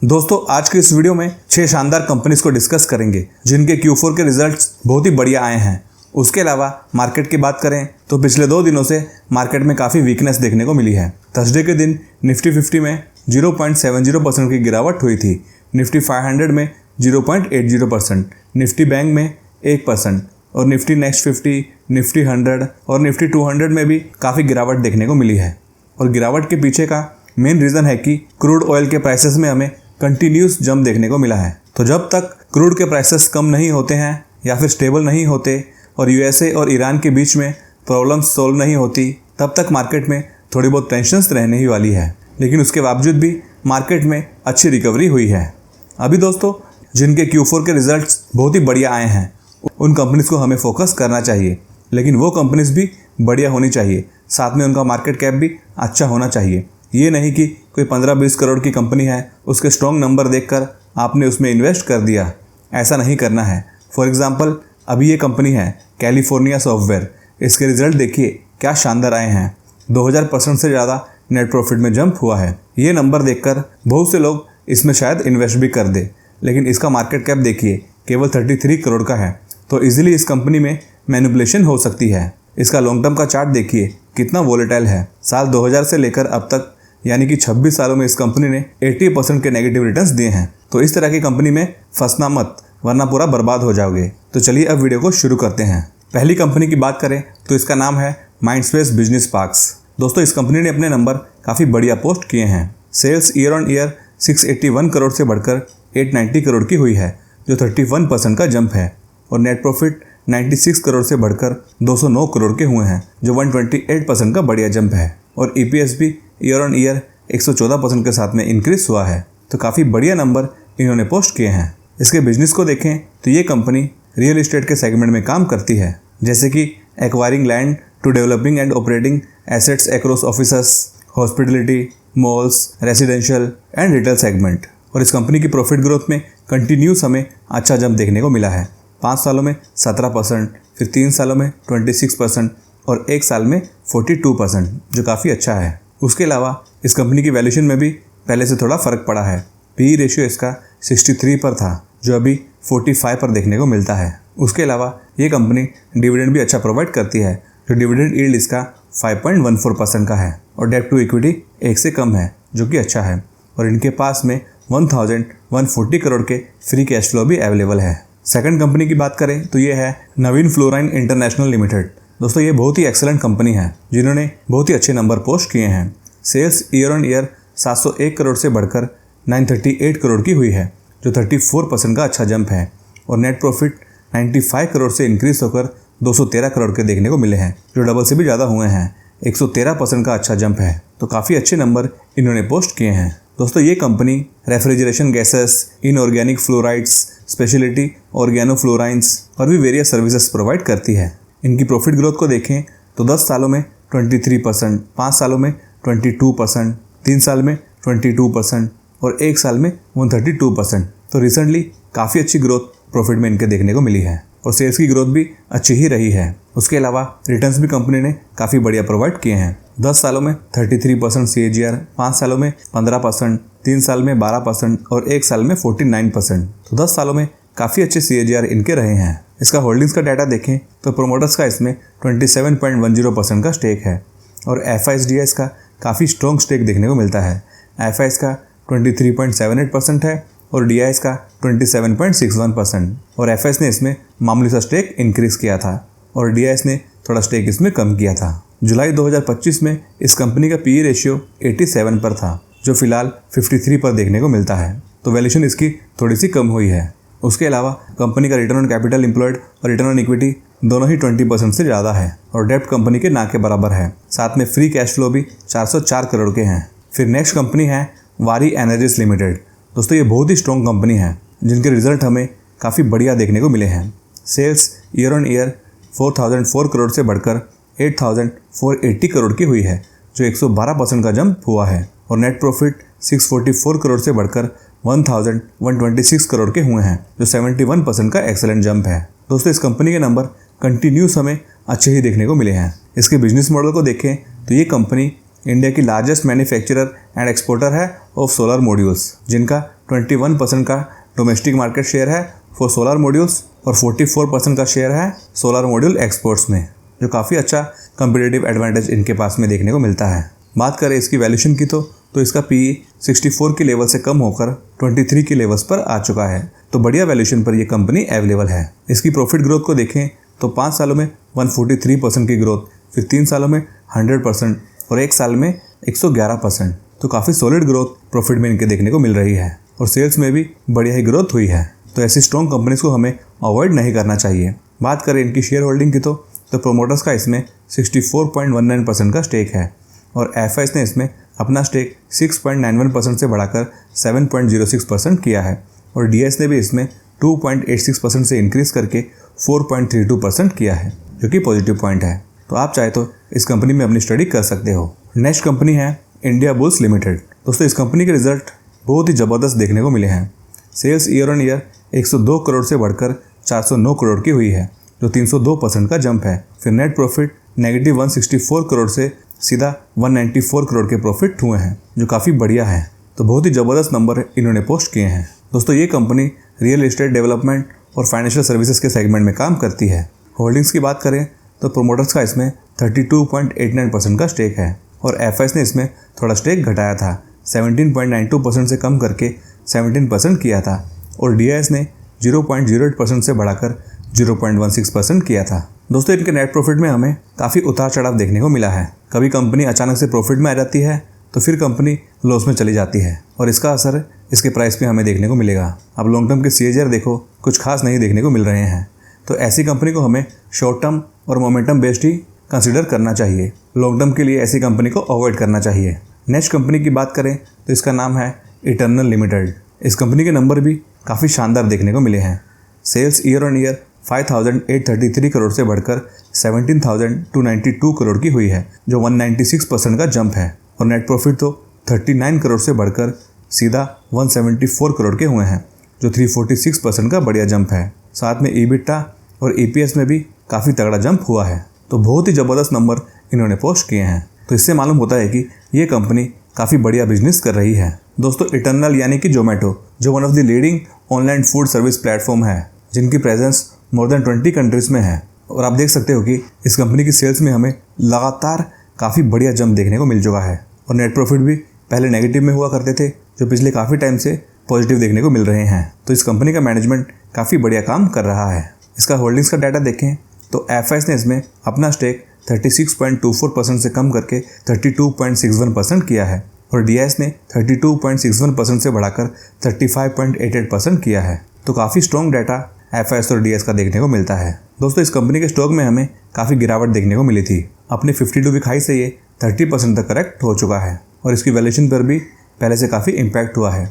दोस्तों आज के इस वीडियो में 6 शानदार कंपनीज को डिस्कस करेंगे जिनके Q4 के रिजल्ट्स बहुत ही बढ़िया आए हैं। उसके अलावा मार्केट की बात करें तो पिछले 2 दिनों से मार्केट में काफ़ी वीकनेस देखने को मिली है। थर्सडे के दिन निफ्टी 50 में 0.70% की गिरावट हुई थी, निफ्टी 500 में 0.80%, निफ्टी बैंक में 1% और निफ्टी नेक्स्ट 50, निफ्टी 100 और निफ्टी 200 में भी काफ़ी गिरावट देखने को मिली है। और गिरावट के पीछे का मेन रीज़न है कि क्रूड ऑयल के प्राइसेस में हमें कंटिन्यूस जंप देखने को मिला है। तो जब तक क्रूड के प्राइसेस कम नहीं होते हैं या फिर स्टेबल नहीं होते और यूएसए और ईरान के बीच में प्रॉब्लम्स सोल्व नहीं होती, तब तक मार्केट में थोड़ी बहुत टेंशन्स रहने ही वाली है। लेकिन उसके बावजूद भी मार्केट में अच्छी रिकवरी हुई है। अभी दोस्तों जिनके Q4 के रिजल्ट्स बहुत ही बढ़िया आए हैं उन कंपनीज़ को हमें फोकस करना चाहिए, लेकिन वो कंपनीज़ भी बढ़िया होनी चाहिए, साथ में उनका मार्केट कैप भी अच्छा होना चाहिए। ये नहीं कि कोई 15-20 करोड़ की कंपनी है, उसके स्ट्रॉन्ग नंबर देखकर आपने उसमें इन्वेस्ट कर दिया, ऐसा नहीं करना है। फॉर एग्जांपल अभी ये कंपनी है कैलिफोर्निया सॉफ्टवेयर, इसके रिजल्ट देखिए क्या शानदार आए हैं। 2000% से ज़्यादा नेट प्रॉफिट में जंप हुआ है। ये नंबर देखकर बहुत से लोग इसमें शायद इन्वेस्ट भी कर दे, लेकिन इसका मार्केट कैप देखिए केवल 33 करोड़ का है। तो ईजिली इस कंपनी में मैनिपुलेशन हो सकती है। इसका लॉन्ग टर्म का चार्ट देखिए कितना वोलेटाइल है। साल 2000 से लेकर अब तक यानी कि 26 सालों में इस कंपनी ने 80% के नेगेटिव रिटर्न्स दिए हैं। तो इस तरह की कंपनी में फंसना मत, वरना पूरा बर्बाद हो जाओगे। तो चलिए अब वीडियो को शुरू करते हैं। पहली कंपनी की बात करें तो इसका नाम है माइंडस्पेस बिजनेस पार्क्स। दोस्तों इस कंपनी ने अपने नंबर काफ़ी बढ़िया पोस्ट किए हैं। Sales year on year 681 crore से बढ़कर 890 करोड़ की हुई है, जो 31% का जंप है। और नेट प्रॉफिट 96 करोड़ से बढ़कर 209 करोड़ के हुए हैं, जो 128% का बढ़िया जंप है। और EPS भी ईयर ऑन ईयर 114% के साथ में इंक्रीज हुआ है। तो काफ़ी बढ़िया नंबर इन्होंने पोस्ट किए हैं। इसके बिजनेस को देखें तो ये कंपनी रियल एस्टेट के सेगमेंट में काम करती है, जैसे कि acquiring land to developing and operating assets across offices, hospitality, malls, residential and retail segment. और इस कंपनी की प्रॉफिट ग्रोथ में कंटिन्यूस हमें अच्छा जंप देखने को मिला है। 5 सालों में 17%, फिर 3 सालों में 26% और 1 साल में 42%, जो काफ़ी अच्छा है। उसके अलावा इस कंपनी की वैल्यूएशन में भी पहले से थोड़ा फ़र्क पड़ा है। PE रेशियो इसका 63 पर था, जो अभी 45 पर देखने को मिलता है। उसके अलावा ये कंपनी डिविडेंड भी अच्छा प्रोवाइड करती है, जो डिविडेंड यील्ड इसका 5.14% का है। और डेट टू इक्विटी 1 से कम है, जो कि अच्छा है। और इनके पास में 1140 करोड़ के फ्री कैश फ्लो भी अवेलेबल है। सेकंड कंपनी की बात करें तो ये है नवीन फ्लोराइन इंटरनेशनल लिमिटेड। दोस्तों ये बहुत ही एक्सेलेंट कंपनी है, जिन्होंने बहुत ही अच्छे नंबर पोस्ट किए हैं। Sales year on year 701 crore से बढ़कर 938 करोड़ की हुई है, जो 34% का अच्छा जंप है। और नेट प्रॉफिट 95 करोड़ से इंक्रीज होकर 213 करोड़ के देखने को मिले हैं, जो डबल से भी ज़्यादा हुए हैं। 113% का अच्छा जंप है। तो काफ़ी अच्छे नंबर इन्होंने पोस्ट किए हैं। दोस्तों ये company refrigeration gases, inorganic fluorides, speciality organofluorines और भी वेरियस सर्विसेज प्रोवाइड करती है। इनकी प्रॉफिट ग्रोथ को देखें तो 10 सालों में 23%, 5 सालों में 22%, 3 साल में 22% और 1 साल में 132%। तो रिसेंटली काफ़ी अच्छी ग्रोथ प्रॉफिट में इनके देखने को मिली है। और सेल्स की ग्रोथ भी अच्छी ही रही है। उसके अलावा रिटर्न्स भी कंपनी ने काफ़ी बढ़िया प्रोवाइड किए हैं। 10 सालों में 33% CAGR, 5 सालों में 15%, 3 साल में 12% और 1 साल में 49%। तो 10 सालों में काफ़ी अच्छे CAGR इनके रहे हैं। इसका होल्डिंग्स का डाटा देखें तो प्रोमोटर्स का इसमें 27.10% का स्टेक है। और FISDS का काफ़ी स्ट्रॉन्ग स्टेक देखने को मिलता है। FIS का 23.78% है और DIS का 27.61%। और FIS ने इसमें मामूली सा स्टेक इंक्रीज़ किया था और DIS ने थोड़ा स्टेक इसमें कम किया था। जुलाई 2025 में इस कंपनी का PE रेशियो 87 पर था, जो फिलहाल 53 पर देखने को मिलता है। तो वैल्यूएशन इसकी थोड़ी सी कम हुई है। उसके अलावा कंपनी का रिटर्न ऑन कैपिटल एम्प्लॉयड और रिटर्न ऑन इक्विटी दोनों ही 20% से ज़्यादा है। और डेब्ट कंपनी के ना के बराबर है। साथ में फ्री कैश फ्लो भी 404 करोड़ के हैं। फिर नेक्स्ट कंपनी है वारी एनर्जीज लिमिटेड। दोस्तों ये बहुत ही स्ट्रॉन्ग कंपनी है, जिनके रिजल्ट हमें काफ़ी बढ़िया देखने को मिले हैं। Sales year on year 4004 crore से बढ़कर 8480 करोड़ की हुई है, जो 112% का जंप हुआ है। और नेट प्रॉफिट 644 करोड़ से बढ़कर 1126 करोड़ के हुए हैं, जो 71% का एक्सेलेंट जंप है। दोस्तों इस कंपनी के नंबर कंटिन्यूस हमें अच्छे ही देखने को मिले हैं। इसके बिजनेस मॉडल को देखें तो ये कंपनी इंडिया की लार्जेस्ट मैन्युफैक्चरर एंड एक्सपोर्टर है ऑफ सोलर मॉड्यूल्स, जिनका 21% का डोमेस्टिक मार्केट शेयर है फॉर सोलर मॉड्यूल्स और 44% का शेयर है सोलर मॉड्यूल एक्सपोर्ट्स में, जो काफ़ी अच्छा कंपटीटिव एडवांटेज इनके पास में देखने को मिलता है। बात करें इसकी वैल्यूशन की तो इसका PE 64 के लेवल से कम होकर 23 के लेवल्स पर आ चुका है। तो बढ़िया वैल्यूशन पर यह कंपनी अवेलेबल है। इसकी प्रॉफिट ग्रोथ को देखें तो 5 सालों में 143% की ग्रोथ, फिर 3 सालों में 100% और 1 साल में 111%। तो काफ़ी सॉलिड ग्रोथ प्रॉफिट में इनके देखने को मिल रही है और सेल्स में भी बढ़िया ही ग्रोथ हुई है। तो ऐसी स्ट्रॉन्ग कंपनीज को हमें अवॉइड नहीं करना चाहिए। बात करें इनकी शेयर होल्डिंग की तो प्रोमोटर्स का इसमें 64.19% का स्टेक है और FIs ने इसमें अपना स्टेक 6.91% से बढ़ाकर 7.06% किया है और DIs ने भी इसमें 2.86% से इंक्रीज करके 4.32% किया है, जो कि पॉजिटिव पॉइंट है। तो आप चाहे तो इस कंपनी में अपनी स्टडी कर सकते हो। नेक्स्ट कंपनी है इंडिया बुल्स लिमिटेड। दोस्तों, इस कंपनी के रिजल्ट बहुत ही ज़बरदस्त देखने को मिले हैं। Sales year on year 102 crore से बढ़कर 409 करोड़ की हुई है, जो 302% का जंप है। फिर नेट प्रॉफिट -164 करोड़ से सीधा 194 करोड़ के प्रॉफिट हुए हैं, जो काफ़ी बढ़िया है। तो बहुत ही ज़बरदस्त नंबर इन्होंने पोस्ट किए हैं। दोस्तों, ये कंपनी रियल एस्टेट डेवलपमेंट और फाइनेंशियल सर्विसेज के सेगमेंट में काम करती है। होल्डिंग्स की बात करें तो प्रोमोटर्स का इसमें 32.89% का स्टेक है और FIs ने इसमें थोड़ा स्टेक घटाया था, 17.92% से कम करके 17% किया था और DIs ने 0.08% से बढ़ाकर 0.16% किया था। दोस्तों, इनके नेट प्रॉफिट में हमें काफ़ी उतार चढ़ाव देखने को मिला है। कभी कंपनी अचानक से प्रॉफिट में आ जाती है तो फिर कंपनी लॉस में चली जाती है और इसका असर इसके प्राइस पे हमें देखने को मिलेगा। अब लॉन्ग टर्म के CAGR देखो, कुछ खास नहीं देखने को मिल रहे हैं। तो ऐसी कंपनी को हमें शॉर्ट टर्म और मोमेंटम बेस्ड ही कंसिडर करना चाहिए। लॉन्ग टर्म के लिए ऐसी कंपनी को अवॉइड करना चाहिए। नेक्स्ट कंपनी की बात करें तो इसका नाम है इटर्नल लिमिटेड। इस कंपनी के नंबर भी काफ़ी शानदार देखने को मिले हैं। Sales year on year 5,833 crore से बढ़कर 17,292 करोड़ की हुई है, जो 196% का जंप है और नेट प्रॉफिट तो 39 करोड़ से बढ़कर सीधा 174 करोड़ के हुए हैं, जो 346% का बढ़िया जंप है। साथ में EBITDA और EPS में भी काफ़ी तगड़ा जंप हुआ है। तो बहुत ही ज़बरदस्त नंबर इन्होंने पोस्ट किए हैं। तो इससे मालूम होता है कि ये कंपनी काफ़ी बढ़िया बिजनेस कर रही है। दोस्तों, इटर्नल यानी कि जोमेटो, जो one of the leading online food service platform है, जिनकी प्रेजेंस मोर देन 20 कंट्रीज़ में है और आप देख सकते हो कि इस कंपनी की सेल्स में हमें लगातार काफ़ी बढ़िया जंप देखने को मिल चुका है और नेट प्रॉफिट भी पहले नेगेटिव में हुआ करते थे, जो पिछले काफ़ी टाइम से पॉजिटिव देखने को मिल रहे हैं। तो इस कंपनी का मैनेजमेंट काफ़ी बढ़िया काम कर रहा है। इसका होल्डिंग्स का डाटा देखें तो FIs ने इसमें अपना स्टेक 36.24% से कम करके 32.61% किया है और DIs ने 32.61% से बढ़ाकर 35.88% किया है। तो काफ़ी स्ट्रॉन्ग डाटा FIs और DIs का देखने को मिलता है। दोस्तों, इस कंपनी के स्टॉक में हमें काफ़ी गिरावट देखने को मिली थी। अपने 52 वीक हाई से ये 30% तक करेक्ट हो चुका है और इसकी वैल्यूएशन पर भी पहले से काफ़ी इम्पैक्ट हुआ है।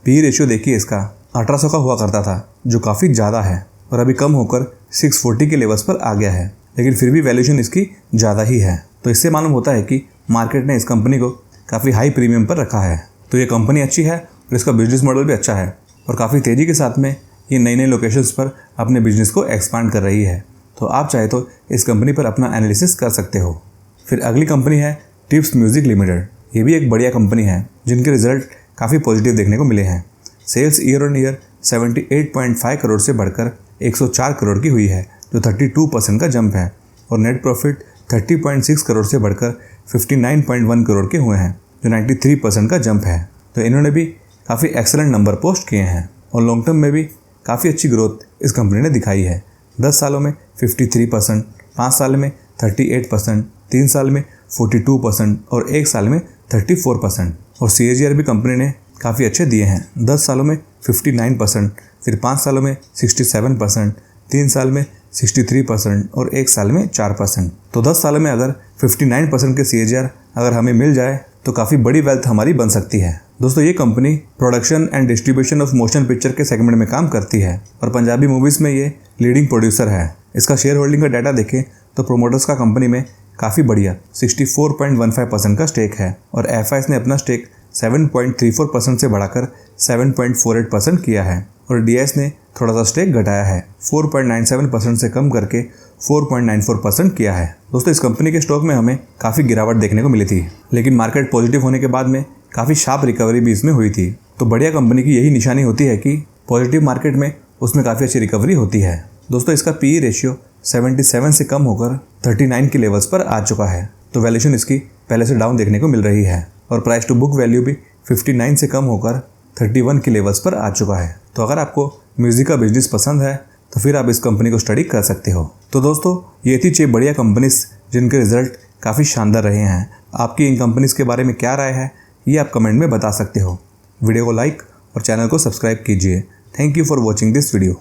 PE रेशियो देखिए, इसका 1800 का हुआ करता था, जो काफ़ी ज़्यादा है और अभी कम होकर 640 के लेवल्स पर आ गया है, लेकिन फिर भी वैल्यूएशन इसकी ज़्यादा ही है। तो इससे मालूम होता है कि मार्केट ने इस कंपनी को काफ़ी हाई प्रीमियम पर रखा है। तो ये कंपनी अच्छी है और इसका बिजनेस मॉडल भी अच्छा है और काफ़ी तेज़ी के साथ में ये नई नई लोकेशंस पर अपने बिजनेस को एक्सपांड कर रही है। तो आप चाहे तो इस कंपनी पर अपना एनालिसिस कर सकते हो। फिर अगली कंपनी है टिप्स म्यूजिक लिमिटेड। ये भी एक बढ़िया कंपनी है जिनके रिजल्ट काफ़ी पॉजिटिव देखने को मिले हैं। Sales year on year 78.5 crore से बढ़कर 104 करोड़ की हुई है, जो 32% का जंप है और नेट प्रॉफिट 30.6 करोड़ से बढ़कर 59.1 करोड़ के हुए हैं, जो 93% का जंप है। तो इन्होंने भी काफ़ी एक्सेलेंट नंबर पोस्ट किए हैं और लॉन्ग टर्म में भी काफ़ी अच्छी ग्रोथ इस कंपनी ने दिखाई है। 10 सालों में 53%, 5 साल में 38%, 3 साल में 42% और 1 साल में 34%। और CAGR भी कंपनी ने काफ़ी अच्छे दिए हैं। 10 सालों में 59%, फिर 5 सालों में 67%, 3 साल में 63% और 1 साल में 4%। तो 10 सालों में अगर 59% के CAGR अगर हमें मिल जाए तो काफ़ी बड़ी वेल्थ हमारी बन सकती है। दोस्तों, ये company production and distribution of motion picture के सेगमेंट में काम करती है और पंजाबी मूवीज़ में ये लीडिंग प्रोड्यूसर है। इसका शेयर होल्डिंग का डाटा देखें तो प्रोमोटर्स का कंपनी में काफ़ी बढ़िया 64.15% का स्टेक है और FIs ने अपना स्टेक 7.34% से बढ़ाकर 7.48% किया है और DIs ने थोड़ा सा स्टेक घटाया है, 4.97% से कम करके 4.94% किया है। दोस्तों, इस कंपनी के स्टॉक में हमें काफ़ी गिरावट देखने को मिली थी, लेकिन मार्केट पॉजिटिव होने के बाद में काफ़ी शार्प रिकवरी भी इसमें हुई थी। तो बढ़िया कंपनी की यही निशानी होती है कि पॉजिटिव मार्केट में उसमें काफ़ी अच्छी रिकवरी होती है। दोस्तों इसका पीई रेशियो 77 से कम होकर 39 के लेवल्स पर आ चुका है, तो वैल्यूएशन इसकी पहले से डाउन देखने को मिल रही है। और प्राइस टू बुक वैल्यू भी 59 से कम होकर 31 के लेवल्स पर आ चुका है। तो अगर आपको म्यूजिक का बिजनेस पसंद है तो फिर आप इस कंपनी को स्टडी कर सकते हो। तो दोस्तों ये थी 6 बढ़िया कंपनीज जिनके रिजल्ट काफ़ी शानदार रहे हैं। आपकी इन कंपनीज के बारे में क्या राय है ये आप कमेंट में बता सकते हो। वीडियो को लाइक और चैनल को सब्सक्राइब कीजिए। Thank you for watching this video.